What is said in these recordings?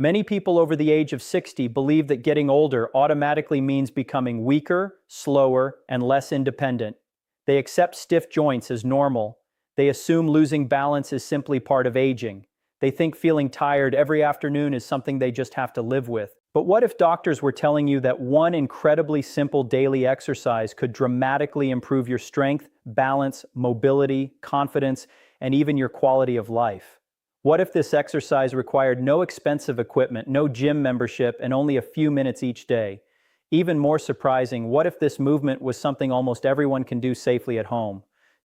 Many people over the age of 60 believe that getting older automatically means becoming weaker, slower, and less independent. They accept stiff joints as normal. They assume losing balance is simply part of aging. They think feeling tired every afternoon is something they just have to live with. But what if doctors were telling you that one incredibly simple daily exercise could dramatically improve your strength, balance, mobility, confidence, and even your quality of life? What if this exercise required no expensive equipment, no gym membership, and only a few minutes each day? Even more surprising, what if this movement was something almost everyone can do safely at home?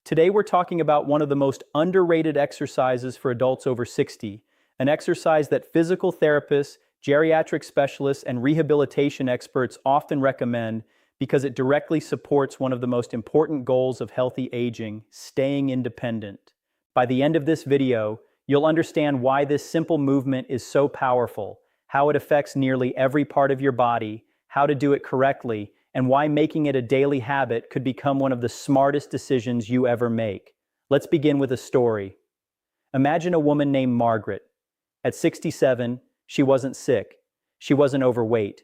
Today we're talking about one of the most underrated exercises for adults over 60, an exercise that physical therapists, geriatric specialists, and rehabilitation experts often recommend because it directly supports one of the most important goals of healthy aging, staying independent. By the end of this video, you'll understand why this simple movement is so powerful, how it affects nearly every part of your body, how to do it correctly, and why making it a daily habit could become one of the smartest decisions you ever make. Let's begin with a story. Imagine a woman named Margaret. At 67, she wasn't sick. She wasn't overweight.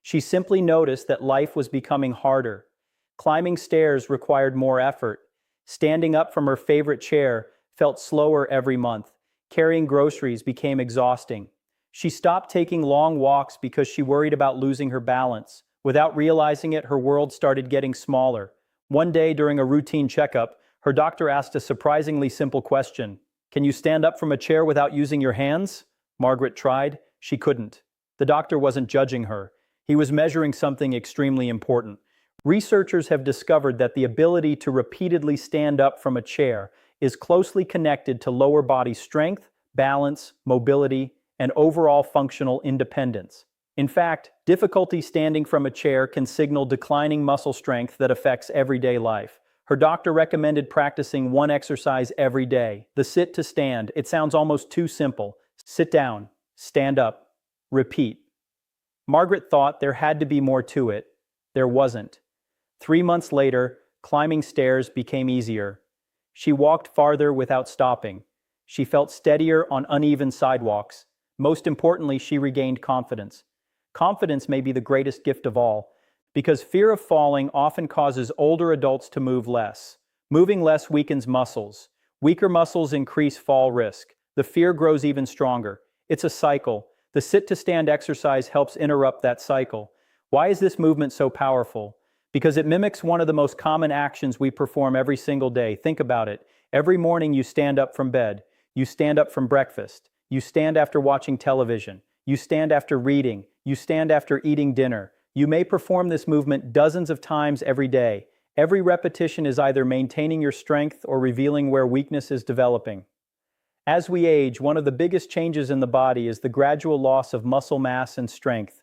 She simply noticed that life was becoming harder. Climbing stairs required more effort. Standing up from her favorite chair felt slower every month. Carrying groceries became exhausting. She stopped taking long walks because she worried about losing her balance. Without realizing it, her world started getting smaller. One day during a routine checkup, her doctor asked a surprisingly simple question. "Can you stand up from a chair without using your hands?" Margaret tried. She couldn't. The doctor wasn't judging her. He was measuring something extremely important. Researchers have discovered that the ability to repeatedly stand up from a chair is closely connected to lower body strength, balance, mobility, and overall functional independence. In fact, difficulty standing from a chair can signal declining muscle strength that affects everyday life. Her doctor recommended practicing one exercise every day, the sit to stand. It sounds almost too simple. Sit down, stand up, repeat. Margaret thought there had to be more to it. There wasn't. 3 months later, climbing stairs became easier. She walked farther without stopping. She felt steadier on uneven sidewalks. Most importantly, she regained confidence. Confidence may be the greatest gift of all, because fear of falling often causes older adults to move less. Moving less weakens muscles. Weaker muscles increase fall risk. The fear grows even stronger. It's a cycle. The sit-to-stand exercise helps interrupt that cycle. Why is this movement so powerful? Because it mimics one of the most common actions we perform every single day. Think about it. Every morning you stand up from bed. You stand up from breakfast. You stand after watching television. You stand after reading. You stand after eating dinner. You may perform this movement dozens of times every day. Every repetition is either maintaining your strength or revealing where weakness is developing. As we age, one of the biggest changes in the body is the gradual loss of muscle mass and strength.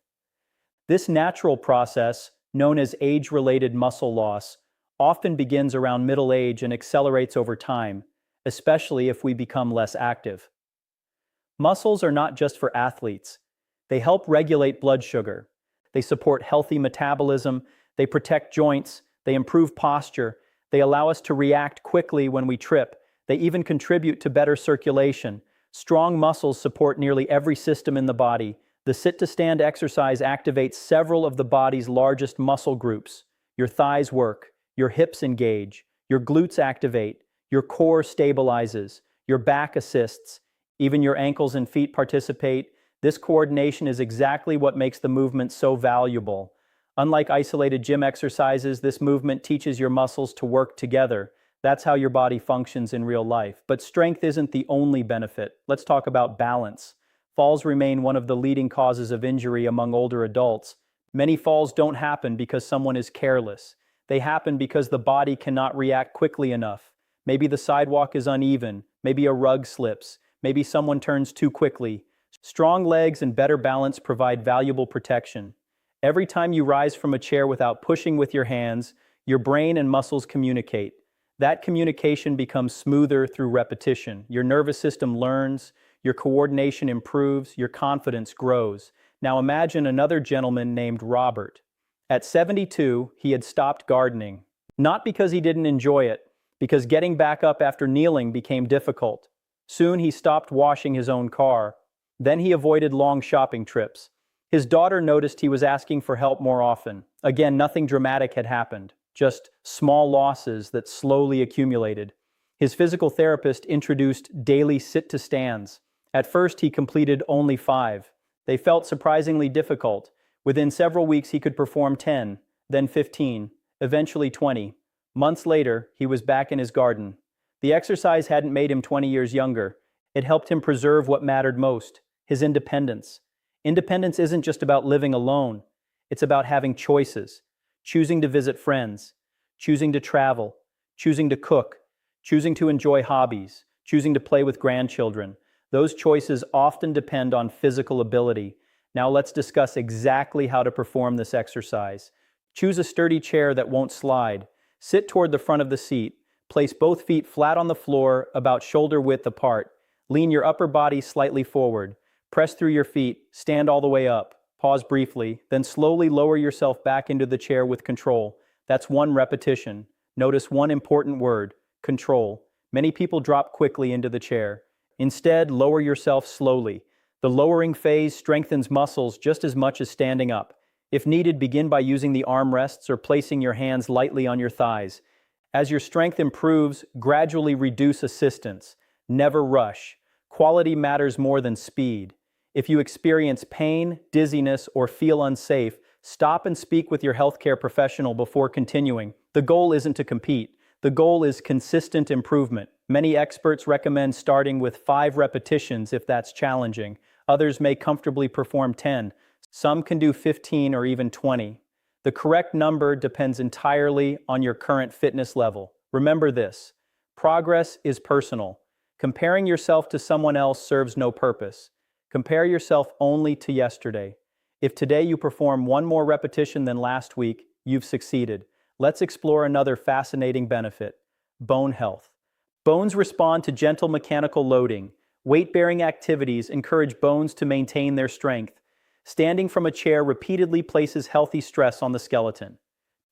This natural process, known as age-related muscle loss, often begins around middle age and accelerates over time, especially if we become less active. Muscles are not just for athletes. They help regulate blood sugar. They support healthy metabolism. They protect joints. They improve posture. They allow us to react quickly when we trip. They even contribute to better circulation. Strong muscles support nearly every system in the body. The sit-to-stand exercise activates several of the body's largest muscle groups. Your thighs work, your hips engage, your glutes activate, your core stabilizes, your back assists, even your ankles and feet participate. This coordination is exactly what makes the movement so valuable. Unlike isolated gym exercises, this movement teaches your muscles to work together. That's how your body functions in real life. But strength isn't the only benefit. Let's talk about balance. Falls remain one of the leading causes of injury among older adults. Many falls don't happen because someone is careless. They happen because the body cannot react quickly enough. Maybe the sidewalk is uneven. Maybe a rug slips. Maybe someone turns too quickly. Strong legs and better balance provide valuable protection. Every time you rise from a chair without pushing with your hands, your brain and muscles communicate. That communication becomes smoother through repetition. Your nervous system learns, your coordination improves, your confidence grows. Now imagine another gentleman named Robert. At 72, he had stopped gardening. Not because he didn't enjoy it, because getting back up after kneeling became difficult. Soon he stopped washing his own car. Then he avoided long shopping trips. His daughter noticed he was asking for help more often. Again, nothing dramatic had happened, just small losses that slowly accumulated. His physical therapist introduced daily sit-to-stands. At first, he completed only 5. They felt surprisingly difficult. Within several weeks, he could perform 10, then 15, eventually 20. Months later, he was back in his garden. The exercise hadn't made him 20 years younger. It helped him preserve what mattered most, his independence. Independence isn't just about living alone. It's about having choices, choosing to visit friends, choosing to travel, choosing to cook, choosing to enjoy hobbies, choosing to play with grandchildren. Those choices often depend on physical ability. Now let's discuss exactly how to perform this exercise. Choose a sturdy chair that won't slide. Sit toward the front of the seat. Place both feet flat on the floor, about shoulder width apart. Lean your upper body slightly forward. Press through your feet. Stand all the way up. Pause briefly, then slowly lower yourself back into the chair with control. That's 1 repetition. Notice one important word: control. Many people drop quickly into the chair. Instead, lower yourself slowly. The lowering phase strengthens muscles just as much as standing up. If needed, begin by using the armrests or placing your hands lightly on your thighs. As your strength improves, gradually reduce assistance. Never rush. Quality matters more than speed. If you experience pain, dizziness, or feel unsafe, stop and speak with your healthcare professional before continuing. The goal isn't to compete. The goal is consistent improvement. Many experts recommend starting with 5 repetitions if that's challenging. Others may comfortably perform 10. Some can do 15 or even 20. The correct number depends entirely on your current fitness level. Remember this: progress is personal. Comparing yourself to someone else serves no purpose. Compare yourself only to yesterday. If today you perform 1 more repetition than last week, you've succeeded. Let's explore another fascinating benefit: bone health. Bones respond to gentle mechanical loading. Weight-bearing activities encourage bones to maintain their strength. Standing from a chair repeatedly places healthy stress on the skeleton.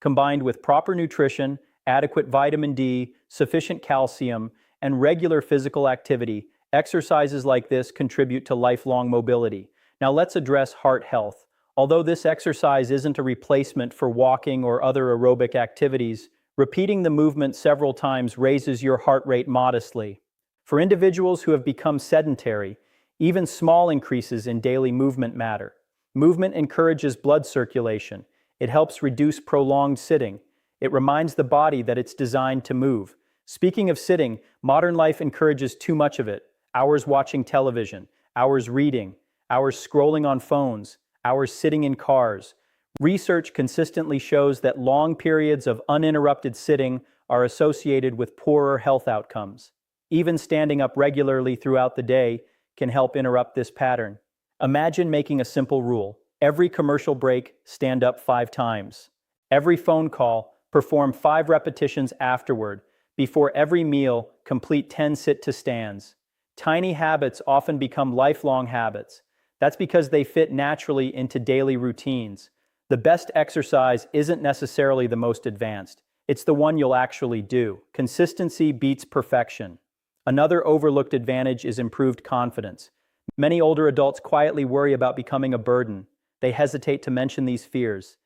Combined with proper nutrition, adequate vitamin D, sufficient calcium, and regular physical activity, exercises like this contribute to lifelong mobility. Now let's address heart health. Although this exercise isn't a replacement for walking or other aerobic activities, repeating the movement several times raises your heart rate modestly. For individuals who have become sedentary, even small increases in daily movement matter. Movement encourages blood circulation. It helps reduce prolonged sitting. It reminds the body that it's designed to move. Speaking of sitting, modern life encourages too much of it. Hours watching television, hours reading, hours scrolling on phones, hours sitting in cars. Research consistently shows that long periods of uninterrupted sitting are associated with poorer health outcomes. Even standing up regularly throughout the day can help interrupt this pattern. Imagine making a simple rule: every commercial break, stand up 5 times. Every phone call, perform 5 repetitions afterward. Before every meal, complete 10 sit-to-stands. Tiny habits often become lifelong habits. That's because they fit naturally into daily routines. The best exercise isn't necessarily the most advanced. It's the one you'll actually do. Consistency beats perfection. Another overlooked advantage is improved confidence. Many older adults quietly worry about becoming a burden. They hesitate to mention these fears.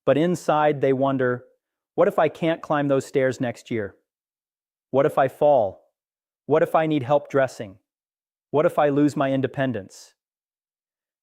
But inside, they wonder, what if I can't climb those stairs next year? What if I fall? What if I need help dressing? What if I lose my independence?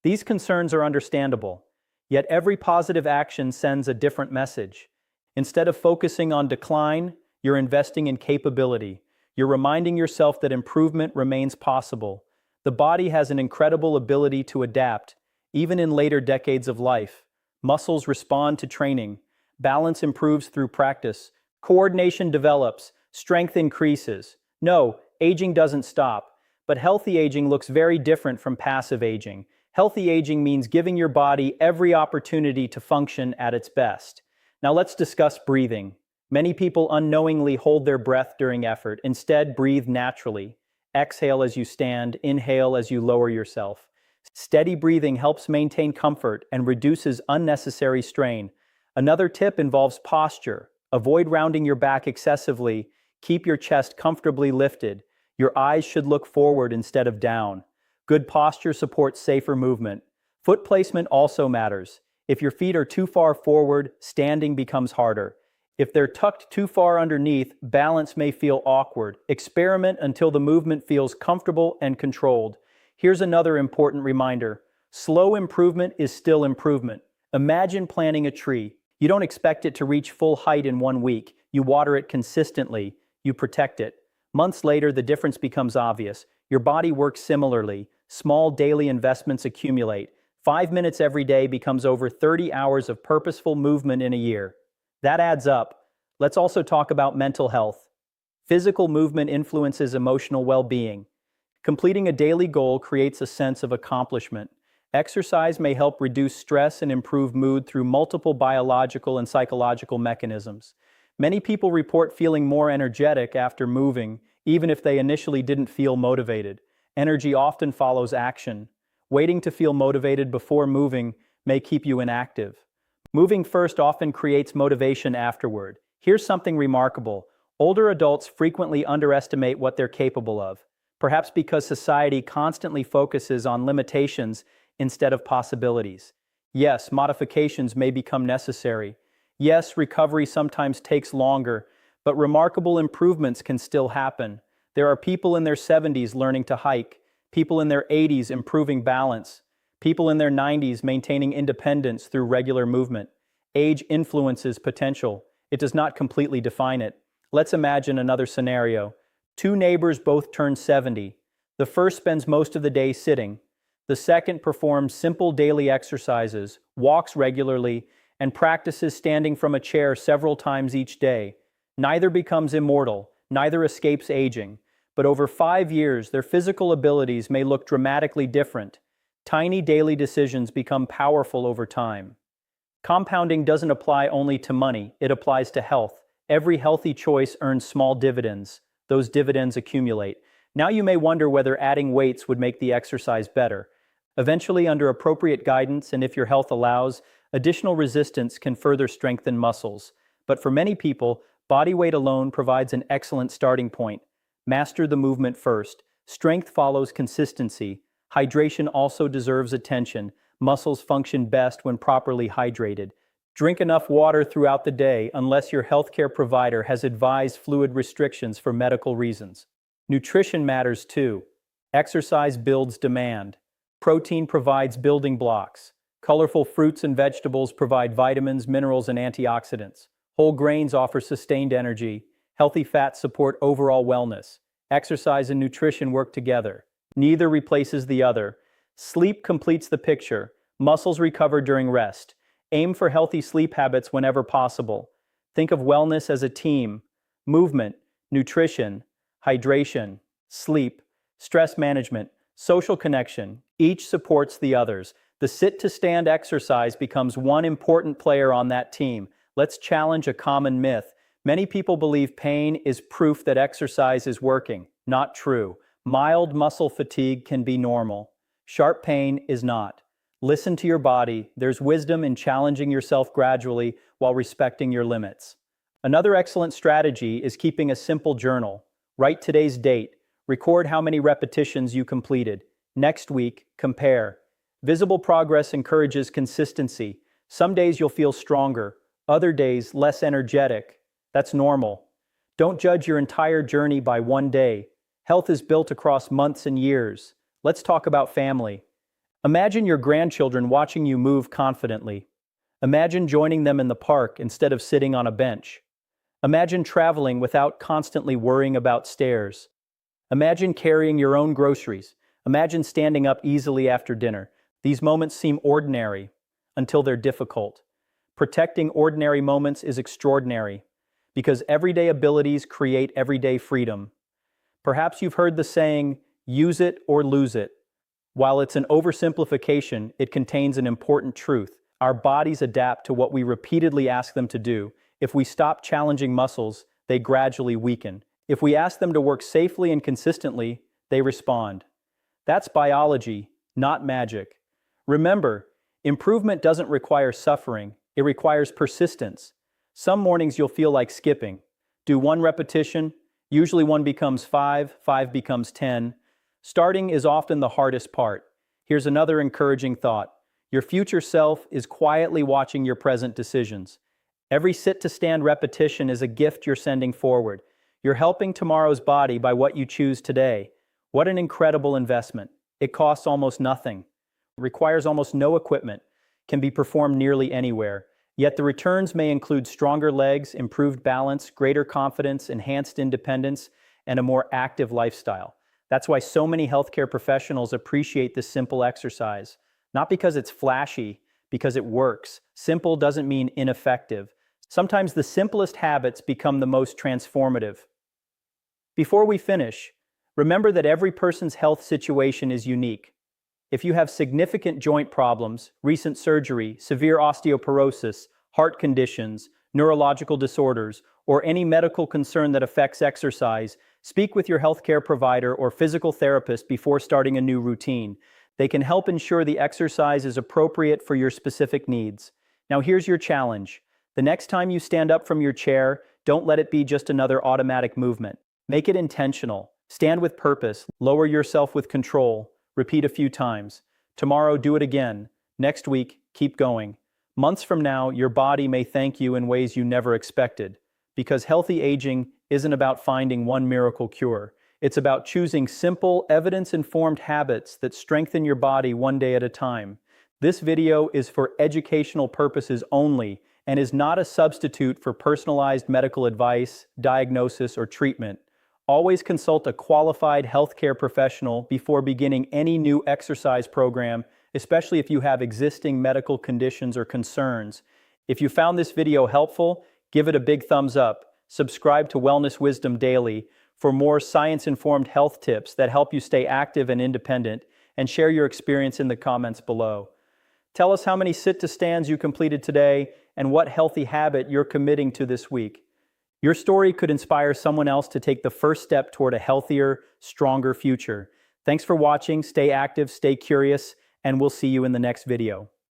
These concerns are understandable, yet every positive action sends a different message. Instead of focusing on decline, you're investing in capability. You're reminding yourself that improvement remains possible. The body has an incredible ability to adapt, even in later decades of life. Muscles respond to training. Balance improves through practice. Coordination develops. Strength increases. No, aging doesn't stop. But healthy aging looks very different from passive aging. Healthy aging means giving your body every opportunity to function at its best. Now let's discuss breathing. Many people unknowingly hold their breath during effort. Instead, breathe naturally. Exhale as you stand, inhale as you lower yourself. Steady breathing helps maintain comfort and reduces unnecessary strain. Another tip involves posture. Avoid rounding your back excessively. Keep your chest comfortably lifted. Your eyes should look forward instead of down. Good posture supports safer movement. Foot placement also matters. If your feet are too far forward, standing becomes harder. If they're tucked too far underneath, balance may feel awkward. Experiment until the movement feels comfortable and controlled. Here's another important reminder. Slow improvement is still improvement. Imagine planting a tree. You don't expect it to reach full height in 1 week. You water it consistently. You protect it. Months later, the difference becomes obvious. Your body works similarly. Small daily investments accumulate. 5 minutes every day becomes over 30 hours of purposeful movement in a year. That adds up. Let's also talk about mental health. Physical movement influences emotional well-being. Completing a daily goal creates a sense of accomplishment. Exercise may help reduce stress and improve mood through multiple biological and psychological mechanisms. Many people report feeling more energetic after moving, even if they initially didn't feel motivated. Energy often follows action. Waiting to feel motivated before moving may keep you inactive. Moving first often creates motivation afterward. Here's something remarkable. Older adults frequently underestimate what they're capable of, perhaps because society constantly focuses on limitations instead of possibilities. Yes, modifications may become necessary. Yes, recovery sometimes takes longer, but remarkable improvements can still happen. There are people in their 70s learning to hike, people in their 80s improving balance, people in their 90s maintaining independence through regular movement. Age influences potential. It does not completely define it. Let's imagine another scenario. Two neighbors both turn 70. The first spends most of the day sitting. The second performs simple daily exercises, walks regularly, and practices standing from a chair several times each day. Neither becomes immortal, neither escapes aging, but over 5 years their physical abilities may look dramatically different. Tiny daily decisions become powerful over time. Compounding doesn't apply only to money, it applies to health. Every healthy choice earns small dividends. Those dividends accumulate. Now you may wonder whether adding weights would make the exercise better. Eventually, under appropriate guidance and if your health allows, additional resistance can further strengthen muscles. But for many people, body weight alone provides an excellent starting point. Master the movement first. Strength follows consistency. Hydration also deserves attention. Muscles function best when properly hydrated. Drink enough water throughout the day unless your healthcare provider has advised fluid restrictions for medical reasons. Nutrition matters too. Exercise builds demand. Protein provides building blocks. Colorful fruits and vegetables provide vitamins, minerals, and antioxidants. Whole grains offer sustained energy. Healthy fats support overall wellness. Exercise and nutrition work together. Neither replaces the other. Sleep completes the picture. Muscles recover during rest. Aim for healthy sleep habits whenever possible. Think of wellness as a team. Movement, nutrition, hydration, sleep, stress management, social connection. Each supports the others. The sit-to-stand exercise becomes one important player on that team. Let's challenge a common myth. Many people believe pain is proof that exercise is working. Not true. Mild muscle fatigue can be normal. Sharp pain is not. Listen to your body. There's wisdom in challenging yourself gradually while respecting your limits. Another excellent strategy is keeping a simple journal. Write today's date. Record how many repetitions you completed. Next week, compare. Visible progress encourages consistency. Some days you'll feel stronger, other days less energetic. That's normal. Don't judge your entire journey by one day. Health is built across months and years. Let's talk about family. Imagine your grandchildren watching you move confidently. Imagine joining them in the park instead of sitting on a bench. Imagine traveling without constantly worrying about stairs. Imagine carrying your own groceries. Imagine standing up easily after dinner. These moments seem ordinary until they're difficult. Protecting ordinary moments is extraordinary because everyday abilities create everyday freedom. Perhaps you've heard the saying, use it or lose it. While it's an oversimplification, it contains an important truth. Our bodies adapt to what we repeatedly ask them to do. If we stop challenging muscles, they gradually weaken. If we ask them to work safely and consistently, they respond. That's biology, not magic. Remember, improvement doesn't require suffering, it requires persistence. Some mornings you'll feel like skipping. Do one repetition, usually one becomes 5, 5 becomes 10. Starting is often the hardest part. Here's another encouraging thought. Your future self is quietly watching your present decisions. Every sit-to-stand repetition is a gift you're sending forward. You're helping tomorrow's body by what you choose today. What an incredible investment. It costs almost nothing, requires almost no equipment, can be performed nearly anywhere. Yet the returns may include stronger legs, improved balance, greater confidence, enhanced independence, and a more active lifestyle. That's why so many healthcare professionals appreciate this simple exercise. Not because it's flashy, because it works. Simple doesn't mean ineffective. Sometimes the simplest habits become the most transformative. Before we finish, remember that every person's health situation is unique. If you have significant joint problems, recent surgery, severe osteoporosis, heart conditions, neurological disorders, or any medical concern that affects exercise, speak with your healthcare provider or physical therapist before starting a new routine. They can help ensure the exercise is appropriate for your specific needs. Now here's your challenge. The next time you stand up from your chair, don't let it be just another automatic movement. Make it intentional. Stand with purpose. Lower yourself with control. Repeat a few times. Tomorrow, do it again. Next week, keep going. Months from now, your body may thank you in ways you never expected. Because healthy aging isn't about finding one miracle cure. It's about choosing simple, evidence-informed habits that strengthen your body one day at a time. This video is for educational purposes only and is not a substitute for personalized medical advice, diagnosis, or treatment. Always consult a qualified healthcare professional before beginning any new exercise program, especially if you have existing medical conditions or concerns. If you found this video helpful, give it a big thumbs up. Subscribe to Wellness Wisdom Daily for more science-informed health tips that help you stay active and independent, and share your experience in the comments below. Tell us how many sit-to-stands you completed today and what healthy habit you're committing to this week. Your story could inspire someone else to take the first step toward a healthier, stronger future. Thanks for watching, stay active, stay curious, and we'll see you in the next video.